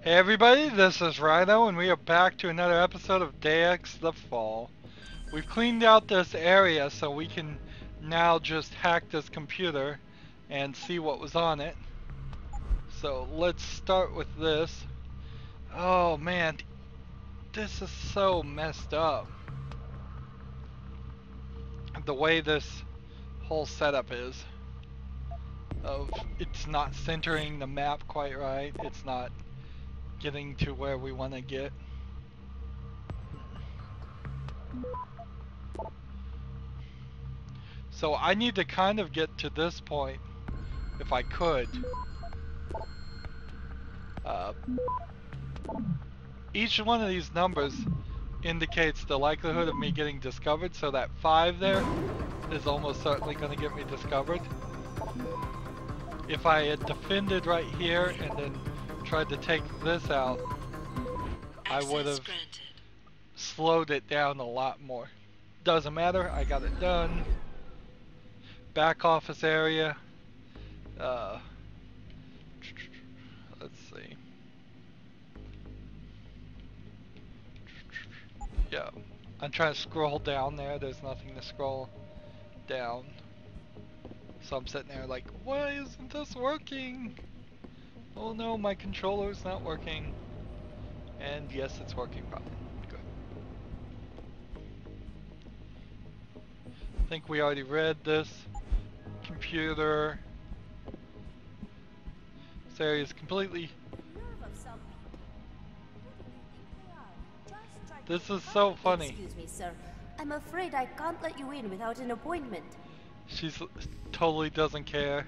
Hey everybody, this is Rydo, and we are back to another episode of Deus Ex The Fall. We've cleaned out this area so we can now just hack this computer and see what was on it. So let's start with this. Oh man, this is so messed up. The way this whole setup is. It's not centering the map quite right. It's not getting to where we want to get. So I need to kind of get to this point, if I could. Each one of these numbers indicates the likelihood of me getting discovered, so that 5 there is almost certainly going to get me discovered. If I had defended right here and then tried to take this out, I would have slowed it down a lot more. Doesn't matter, I got it done. Back office area. Let's see. Yeah, I'm trying to scroll down there. There's nothing to scroll down. So I'm sitting there like, why isn't this working? Oh no, my controller's not working. And yes, it's working fine. Good. I think we already read this. Computer. This area is completely... This is so funny. Excuse me, sir. I'm afraid I can't let you in without an appointment. She's totally doesn't care.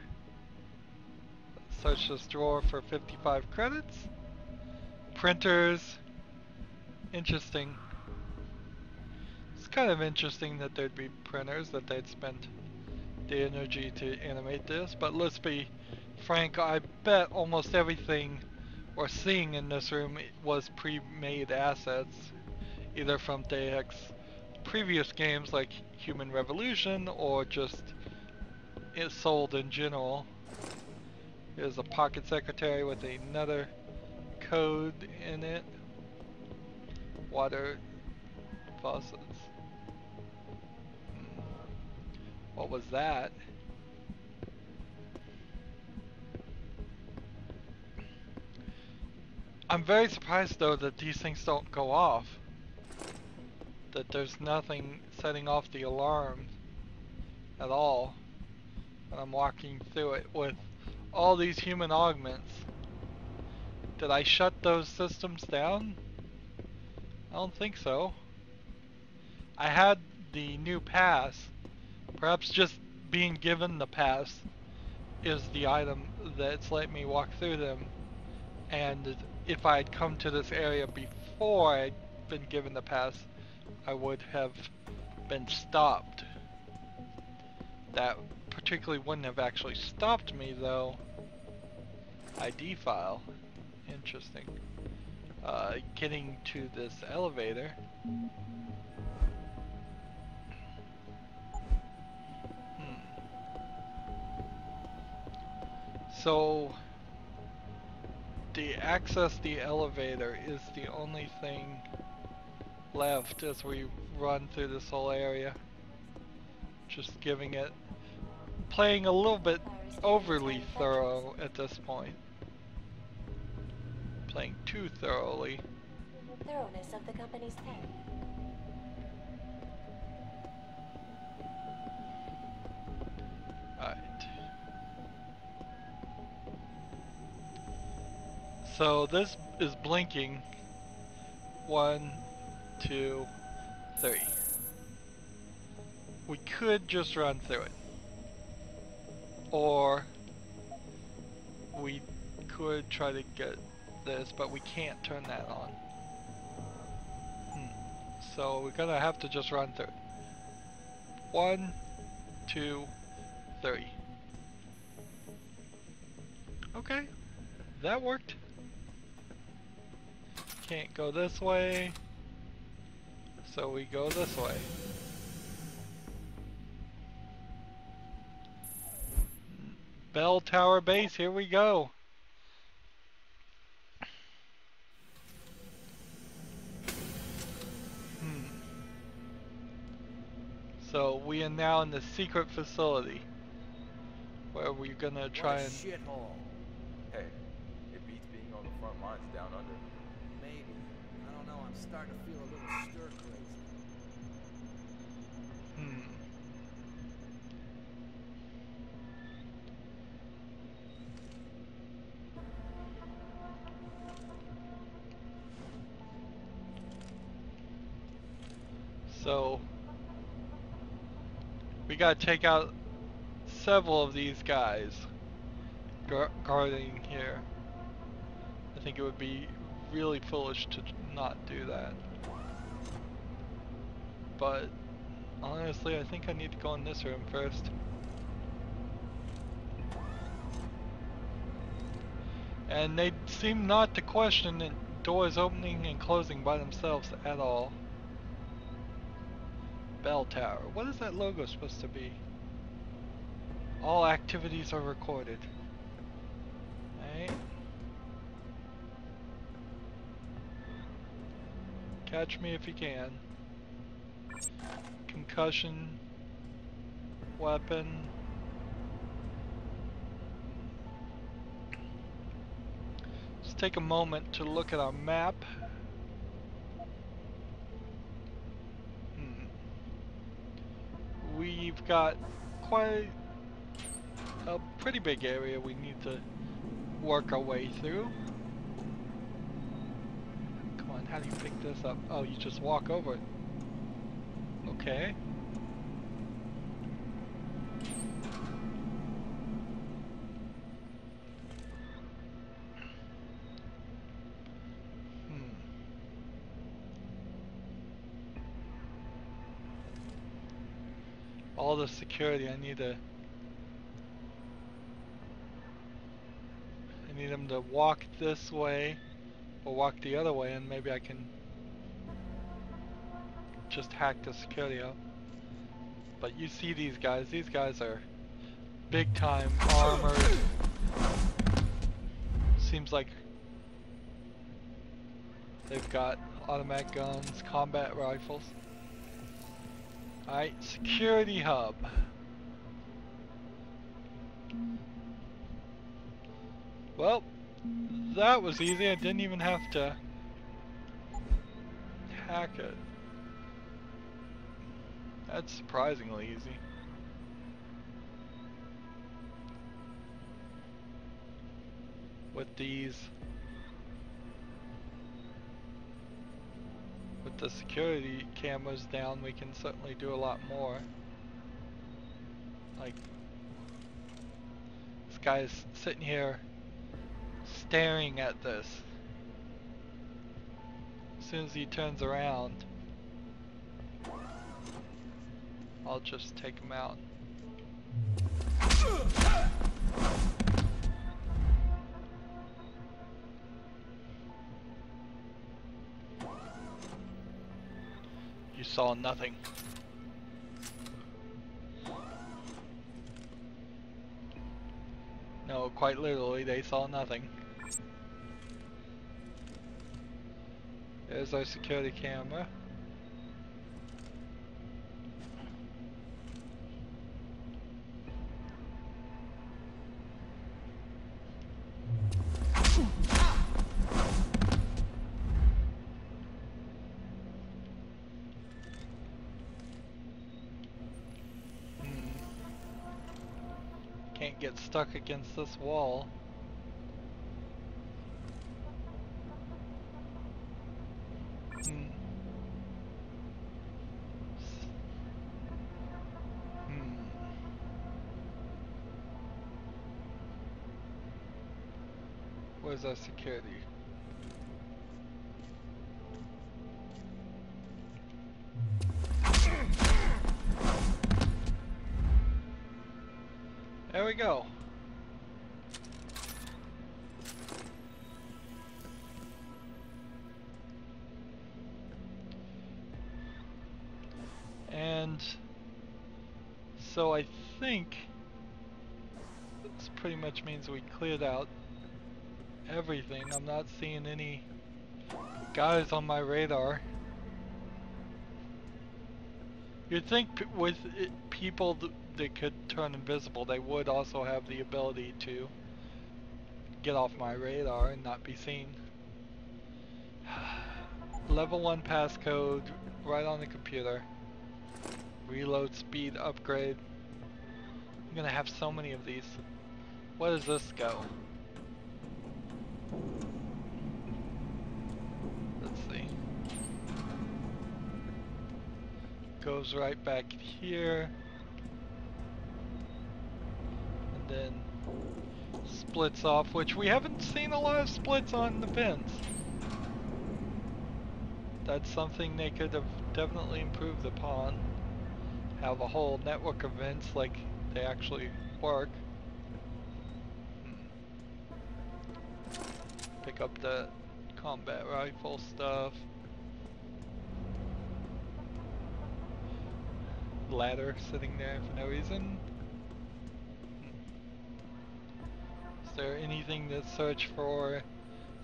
Search this drawer for 55 credits. Printers. Interesting. It's kind of interesting that there'd be printers, that they'd spend the energy to animate this, but let's be frank, I bet almost everything we're seeing in this room was pre-made assets, either from Deus Ex previous games like Human Revolution or just it sold in general. Here's a pocket secretary with another code in it. Water faucets. What was that? I'm very surprised though that these things don't go off. That there's nothing setting off the alarm at all when I'm walking through it with all these human augments. Did I shut those systems down? I don't think so. I had the new pass. Perhaps just being given the pass is the item that's let me walk through them. And if I had come to this area before I'd been given the pass, I would have been stopped. That particularly wouldn't have actually stopped me though. ID file. Interesting. Getting to this elevator. So to access the elevator is the only thing left as we run through this whole area. Just giving it, playing a little bit overly thorough at this point. Playing too thoroughly. Thoroughness of the company's 10. Alright. So this is blinking. 1, 2, 3. We could just run through it. Or we could try to get this, but we can't turn that on. So we're gonna have to just run through it. 1, 2, 3. Okay, that worked. Can't go this way, so we go this way. Bell Tower Base, here we go. So we are now in the secret facility where we're gonna try and shithole. Hey, it beats being on the front lines down under. Maybe. I don't know, I'm starting to feel a little stir crazy. So we gotta take out several of these guys guarding here. I think it would be really foolish to not do that. But honestly, I think I need to go in this room first. And they seem not to question the doors opening and closing by themselves at all. Bell tower. What is that logo supposed to be? All activities are recorded. Right? Catch me if you can. Concussion. Weapon. Let's take a moment to look at our map. We've got quite a pretty big area we need to work our way through. Come on, how do you pick this up? Oh, you just walk over it. Okay. All the security, I need them to walk this way or walk the other way, and maybe I can just hack the security up. But you see these guys are big time armored. Seems like they've got automatic guns, combat rifles. Alright, security hub. Well, that was easy. I didn't even have to hack it. That's surprisingly easy. With these, with the security cameras down, we can certainly do a lot more. Like, this guy's sitting here staring at this. As soon as he turns around, I'll just take him out. You saw nothing. No, quite literally, they saw nothing. There's our security camera. Can't get stuck against this wall. Where's our security? There we go. And so I think this pretty much means we cleared out everything. I'm not seeing any guys on my radar. You'd think with people that could turn invisible, they would also have the ability to get off my radar and not be seen. Level 1 passcode right on the computer. Reload speed upgrade. I'm gonna have so many of these. Where does this go? Let's see. Goes right back here. And then splits off, which we haven't seen a lot of splits on the pins. That's something they could have definitely improved upon. Have a whole network of events like they actually work. Pick up the combat rifle stuff. Ladder sitting there for no reason. Is there anything to search for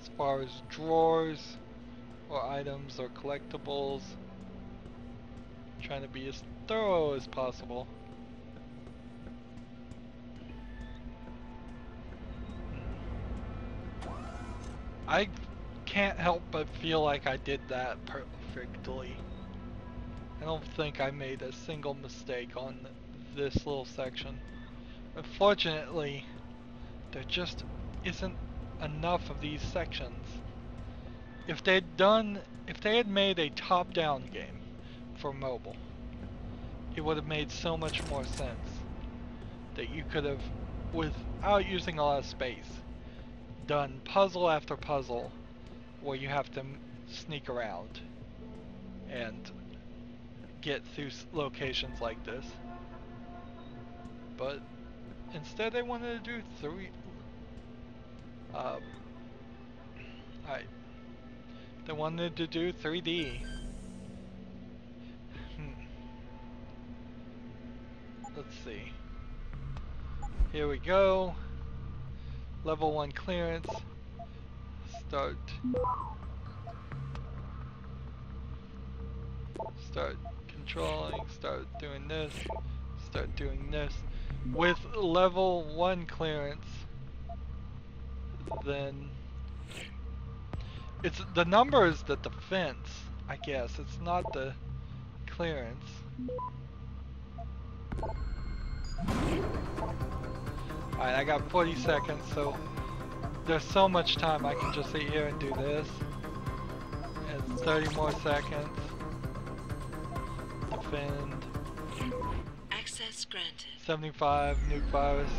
as far as drawers or items or collectibles? Trying to be as thorough as possible. I can't help but feel like I did that perfectly. I don't think I made a single mistake on this little section. Unfortunately, there just isn't enough of these sections. If they had made a top-down game for mobile, it would have made so much more sense that you could have, without using a lot of space, done puzzle after puzzle where you have to sneak around and get through locations like this. But instead they wanted to do they wanted to do 3D. Let's see. Here we go. Level 1 clearance. Start controlling, start doing this, start doing this. With level 1 clearance, then it's the numbers that defense, I guess. It's not the clearance. Alright, I got 40 seconds, so there's so much time I can just sit here and do this. And 30 more seconds. Defend. Access granted. 75, nuke virus.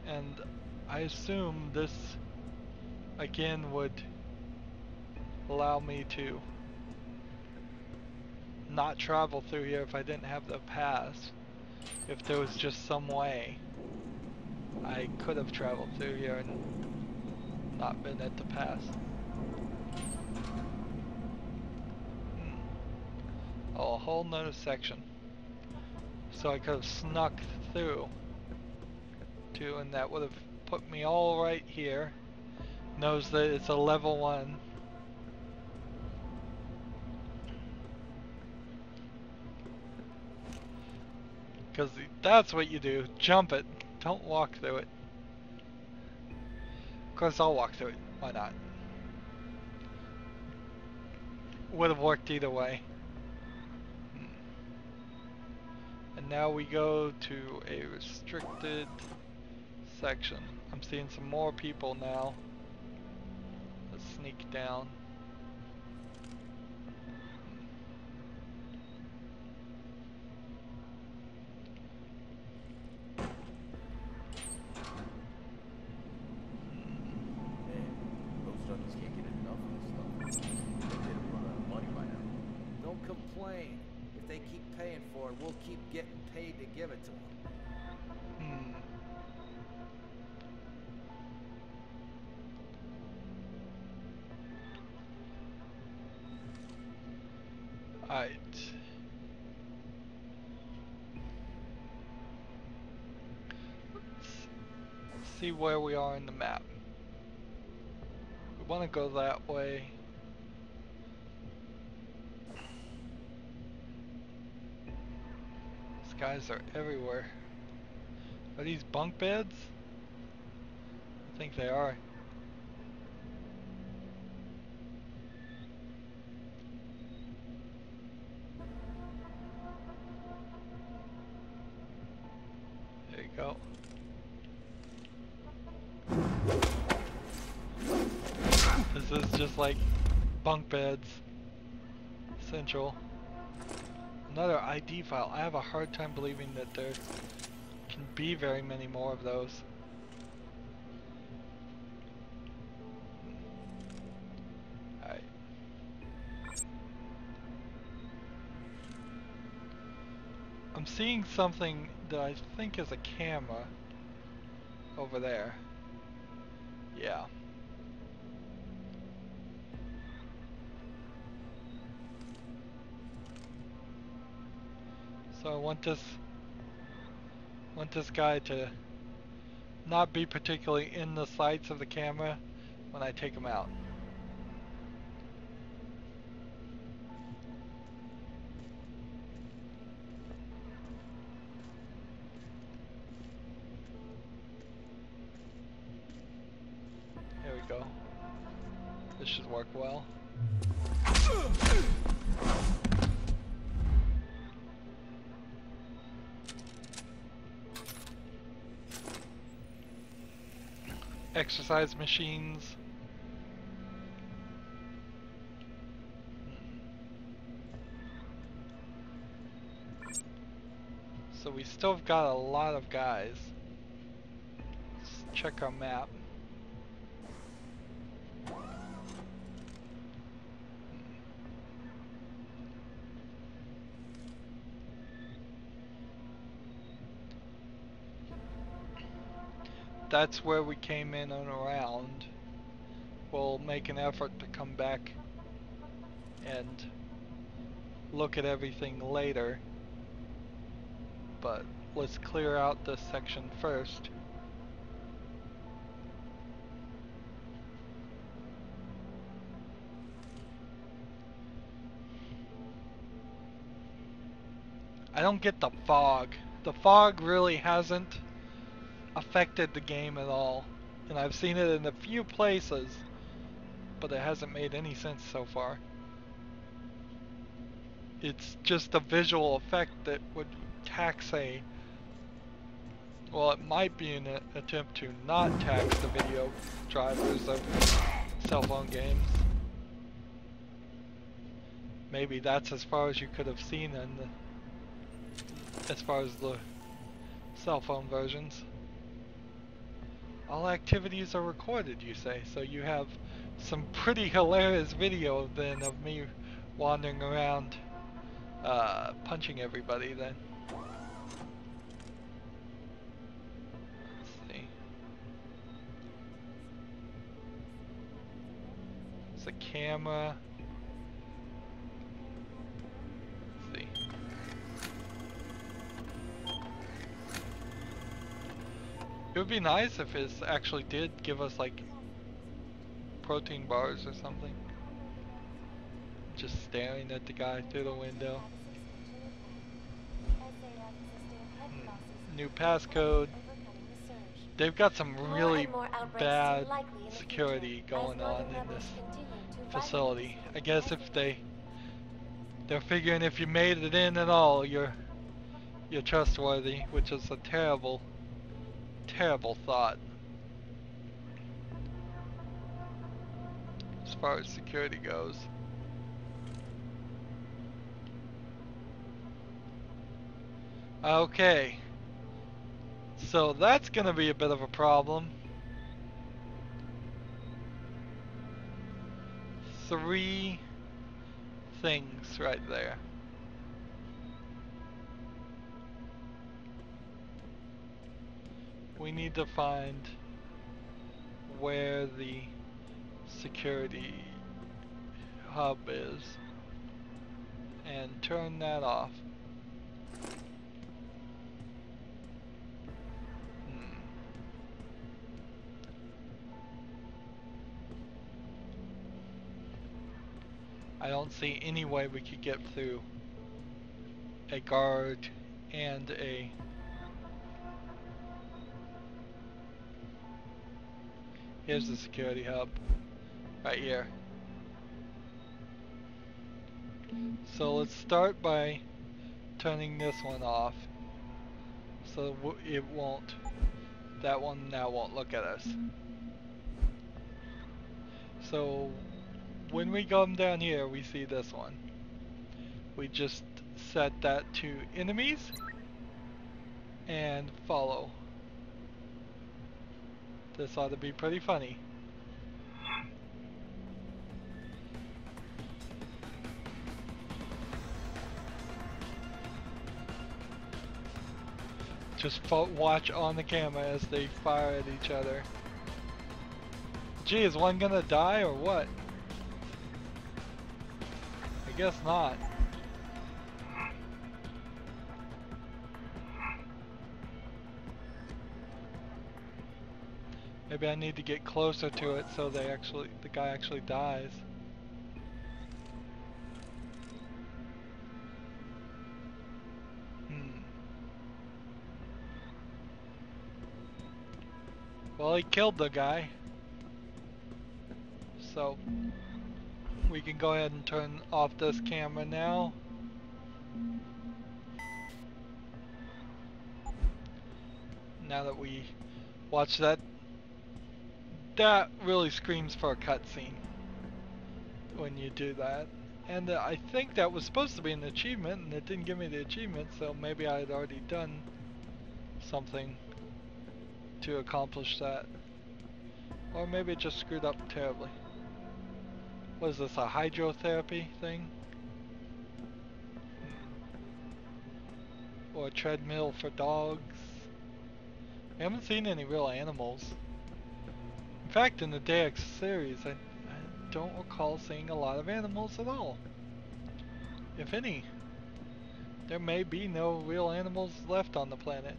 And I assume this again would allow me to not travel through here if I didn't have the pass. If there was just some way I could have traveled through here and not been at the pass. Oh, a whole nother section. So I could have snuck through too, and that would have put me all right here. Knows that it's a level 1. Because that's what you do. Jump it. Don't walk through it. Of course I'll walk through it. Why not? Would have worked either way. And now we go to a restricted section. I'm seeing some more people now. Let's sneak down. We'll keep getting paid to give it to them. Alright. Let's see where we are in the map. We want to go that way. Guys are everywhere. Are these bunk beds? I think they are. There you go. This is just like bunk beds. Central. Another ID file. I have a hard time believing that there can be very many more of those. Alright. I'm seeing something that I think is a camera over there. Yeah. So I want this guy to not be particularly in the sights of the camera when I take him out. Here we go. This should work well. Exercise machines. So we still have got a lot of guys. Let's check our map. That's where we came in and around. We'll make an effort to come back and look at everything later. But let's clear out this section first. I don't get the fog. The fog really hasn't affected the game at all. And I've seen it in a few places, but it hasn't made any sense so far. It's just a visual effect that would tax a... Well, it might be an attempt to not tax the video drivers of cell phone games. Maybe that's as far as you could have seen in the, as far as the cell phone versions. All activities are recorded, you say, so you have some pretty hilarious video then of me wandering around punching everybody then. Let's see. It's a camera. Let's see. It would be nice if it actually did give us like protein bars or something. Just staring at the guy through the window. New passcode. They've got some really bad security going on in this facility. I guess if they're figuring if you made it in at all, you're trustworthy, which is a terrible thought as far as security goes. Okay, so that's gonna be a bit of a problem. 3 things right there. We need to find where the security hub is and turn that off. I don't see any way we could get through a guard and a here's the security hub right here. So let's start by turning this one off so it won't, that one now won't look at us. So when we come down here we see this one. We just set that to enemies and follow. This ought to be pretty funny. Just watch on the camera as they fire at each other. Gee, is one gonna die or what? I guess not. Maybe I need to get closer to it so the guy actually dies. Well, he killed the guy. So we can go ahead and turn off this camera now. Now that we watch that, that really screams for a cutscene when you do that. And I think that was supposed to be an achievement, and it didn't give me the achievement, so maybe I had already done something to accomplish that. Or maybe it just screwed up terribly. What is this, a hydrotherapy thing? Or a treadmill for dogs? I haven't seen any real animals. In fact, in the Deus Ex series, I don't recall seeing a lot of animals at all. If any. There may be no real animals left on the planet.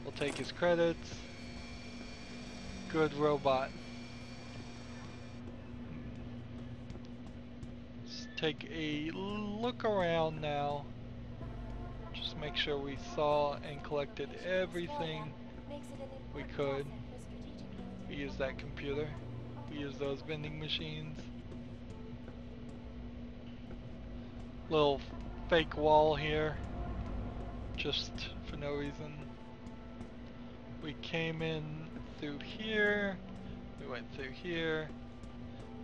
We'll take his credits. Good robot. Let's take a look around now. Just make sure we saw and collected everything we could. We used that computer. We used those vending machines. Little fake wall here. Just for no reason. We came in through here, we went through here,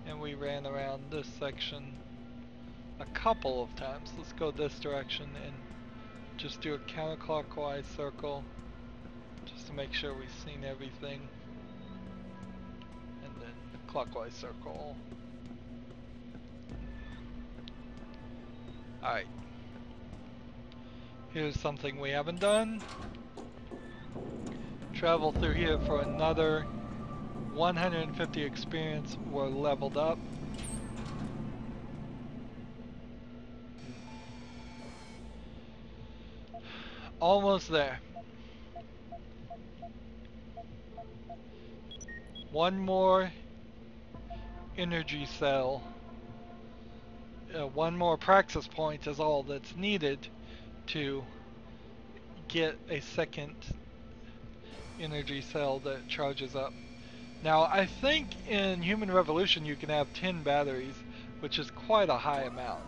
and we ran around this section a couple of times. Let's go this direction and just do a counterclockwise circle just to make sure we've seen everything, and then clockwise circle. Alright, here's something we haven't done. Travel through here for another 150 experience. We're leveled up. Almost there. One more energy cell. One more praxis point is all that's needed to get a second energy cell that charges up. Now I think in Human Revolution you can have 10 batteries, which is quite a high amount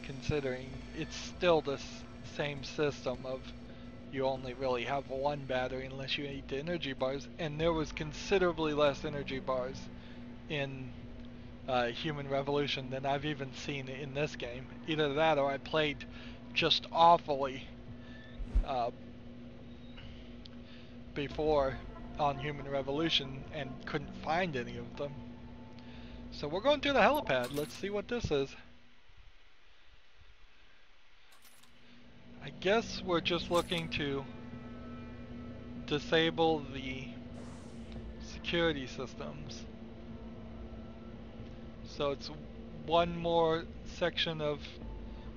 considering it's still this same system of you only really have one battery unless you eat the energy bars, and there was considerably less energy bars in Human Revolution than I've even seen in this game. Either that or I played just awfully before on Human Revolution and couldn't find any of them. So we're going to the helipad. Let's see what this is. I guess we're just looking to disable the security systems. So it's one more section of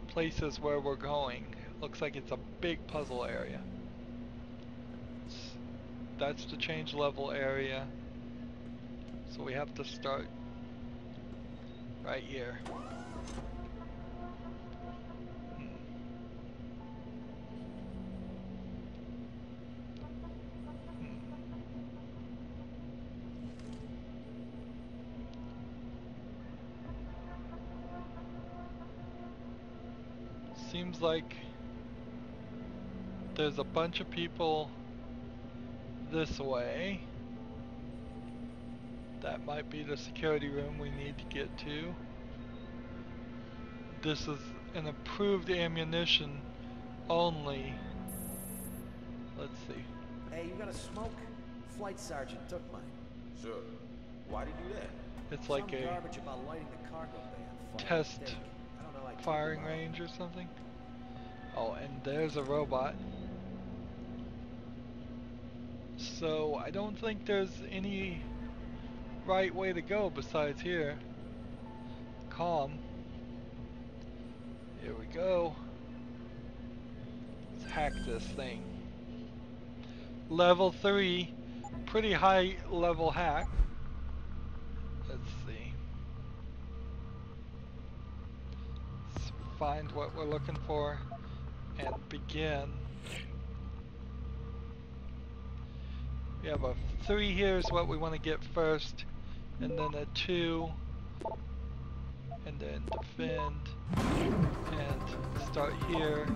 places where we're going. Looks like it's a big puzzle area. That's the change level area. So we have to start right here. seems like there's a bunch of people this way. That might be the security room we need to get to. This is an approved ammunition only. Let's see. Hey, you got a smoke? Flight sergeant took mine. Sure. Why'd he do that? It's like Some a garbage about lighting the cargo bay on fire. test Mistake. I don't know, I took firing it. range or something. Oh, and there's a robot. So I don't think there's any right way to go besides here. Calm. Here we go. Let's hack this thing. Level 3, pretty high level hack. Let's see. Let's find what we're looking for and begin. We have a 3 here is what we want to get first, and then a 2, and then defend, and start here.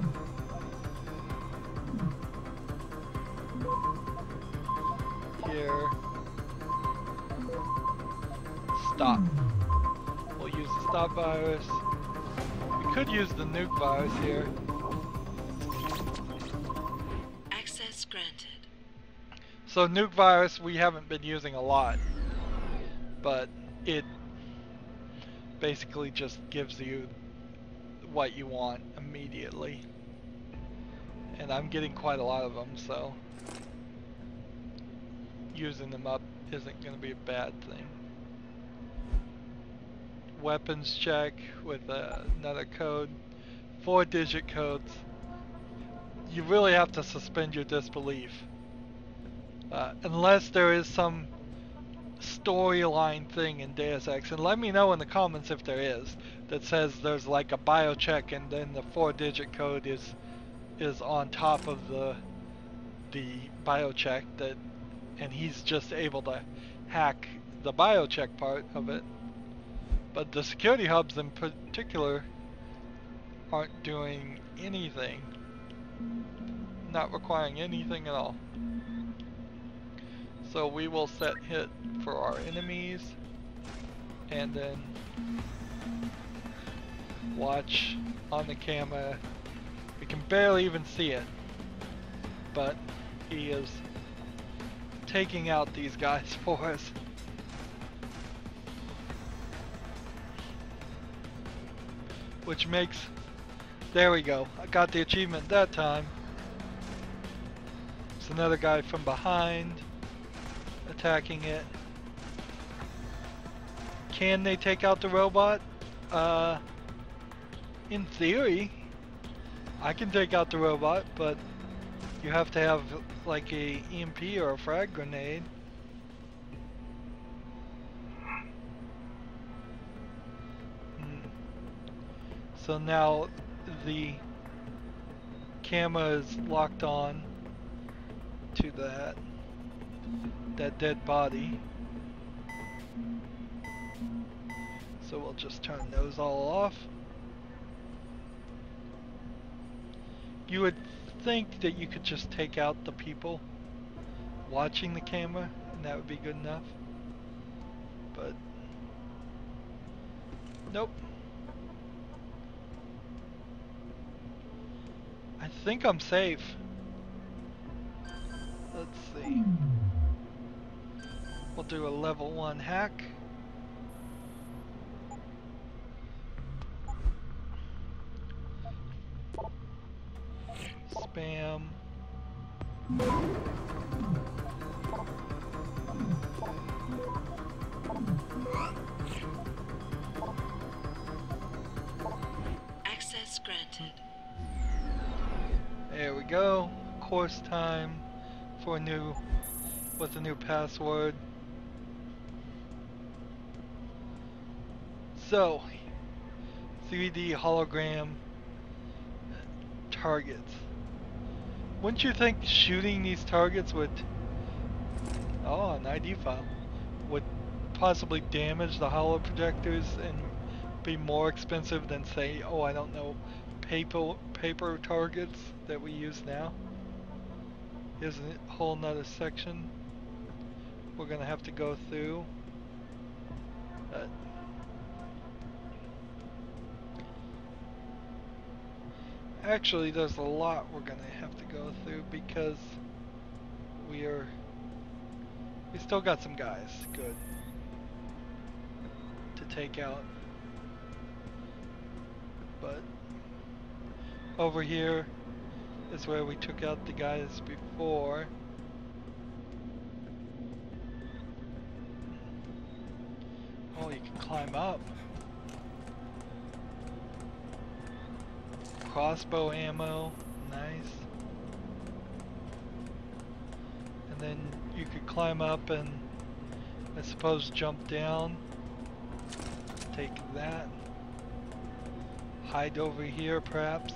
Here. Stop. We'll use the stop virus. We could use the nuke virus here. Access granted. So nuke virus we haven't been using a lot, but it basically just gives you what you want immediately. And I'm getting quite a lot of them, so using them up isn't going to be a bad thing. Weapons check with another code, 4-digit codes. You really have to suspend your disbelief. Unless there is some storyline thing in Deus Ex, and let me know in the comments if there is, that says there's like a biocheck and then the 4-digit code is on top of the biocheck, that, and he's just able to hack the biocheck part of it. But the security hubs in particular aren't doing anything, not requiring anything at all. So we will set hit for our enemies, and then watch on the camera. We can barely even see it, but he is taking out these guys for us. Which makes, there we go, I got the achievement that time. It's another guy from behind attacking it. Can they take out the robot? In theory, I can take out the robot, but you have to have like a EMP or a frag grenade. So now the camera is locked on to that dead body. So we'll just turn those all off. You would think that you could just take out the people watching the camera and that would be good enough, but nope. I think I'm safe. Let's see. We'll do a level 1 hack. Spam. Access granted. There we go. Course time for with a new password. So, 3D hologram targets. Wouldn't you think shooting these targets would, an ID file, would possibly damage the holo projectors and be more expensive than, say, oh, I don't know, paper targets that we use now. Here's a whole nother section we're gonna have to go through. Actually, there's a lot we're gonna have to go through because we still got some guys, good, to take out. But over here is where we took out the guys before. Oh, you can climb up. Crossbow ammo, nice. And then you could climb up and I suppose jump down. Take that. Hide over here perhaps.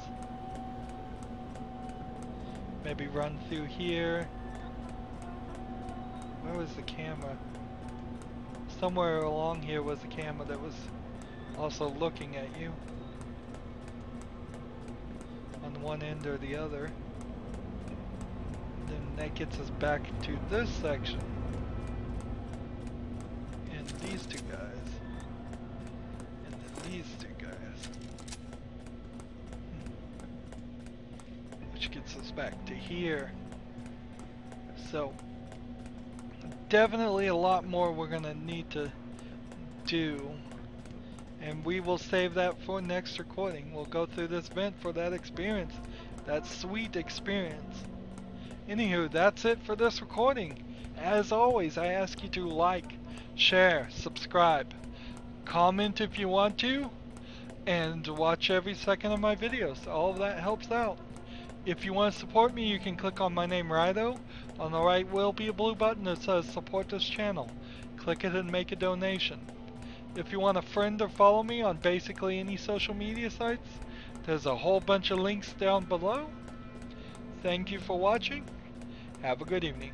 Maybe run through here. Where was the camera? Somewhere along here was a camera that was also looking at you. On one end or the other. Then that gets us back to this section. And these two guys. And then these two guys. Which gets us back to here. So, definitely a lot more we're gonna need to do. And we will save that for next recording. We'll go through this vent for that experience. That sweet experience. Anywho, that's it for this recording. As always, I ask you to like, share, subscribe, comment if you want to, and watch every second of my videos. All of that helps out. If you want to support me, you can click on my name, Rydo. On the right will be a blue button that says support this channel. Click it and make a donation. If you want to friend or follow me on basically any social media sites, there's a whole bunch of links down below. Thank you for watching. Have a good evening.